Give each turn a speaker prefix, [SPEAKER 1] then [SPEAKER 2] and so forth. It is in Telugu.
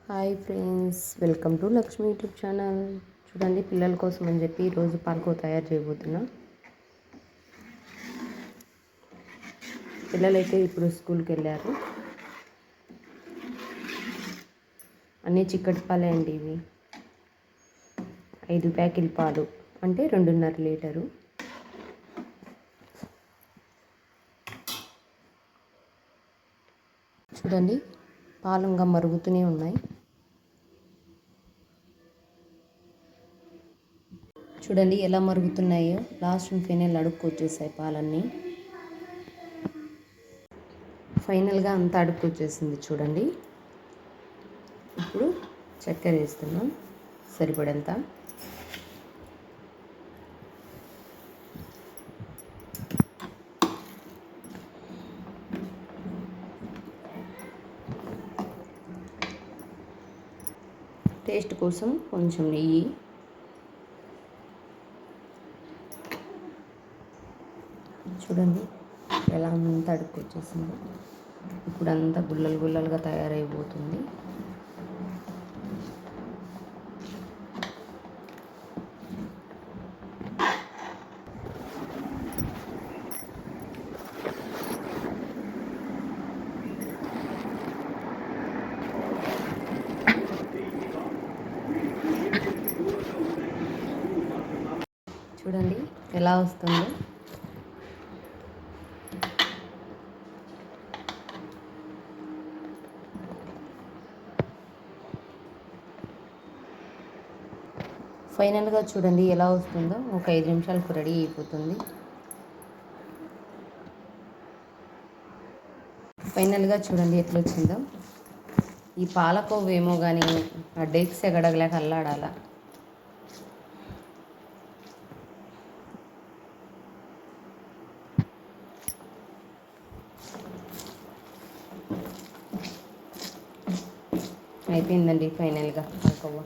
[SPEAKER 1] Hi friends, welcome to Lakshmi YouTube channel. చూడండి, పిల్లల కోసం అని చెప్పి ఈరోజు పాలకో తయారు చేయబోతున్నా. పిల్లలైతే ఇప్పుడు స్కూల్కి వెళ్ళారు. అన్నీ చిక్కటి పాలే అండి. ఇవి 5 ప్యాకెట్ పాలు అంటే 2.5 లీటరు. చూడండి, పాలు ఇంకా మరుగుతూనే ఉన్నాయి. చూడండి ఎలా మరుగుతున్నాయో. లాస్ట్ ఫైనల్ అడుక్కొచ్చేసాయి పాలన్నీ. ఫైనల్గా అంతా అడుక్కొచ్చేసింది చూడండి. ఇప్పుడు చక్కెర వేస్తున్నాం సరిపడంత. టేస్ట్ కోసం కొంచెం నెయ్యి. చూడండి ఎలా అంతా అడుక్కొచ్చేసింది. ఇప్పుడు అంతా గుల్లలు గుల్లలుగా తయారైపోతుంది. చూడండి ఎలా వస్తుందో. ఫైనల్గా చూడండి ఎలా వస్తుందో. ఒక 5 నిమిషాలకు రెడీ అయిపోతుంది. ఫైనల్గా చూడండి ఎట్లా వచ్చిందో. ఈ పాలకోవ ఏమో కానీ ఆ డేక్స్ ఎగడగలేక అల్లాడాల. అయిపోయిందండి ఫైనల్గా పాలకోవ.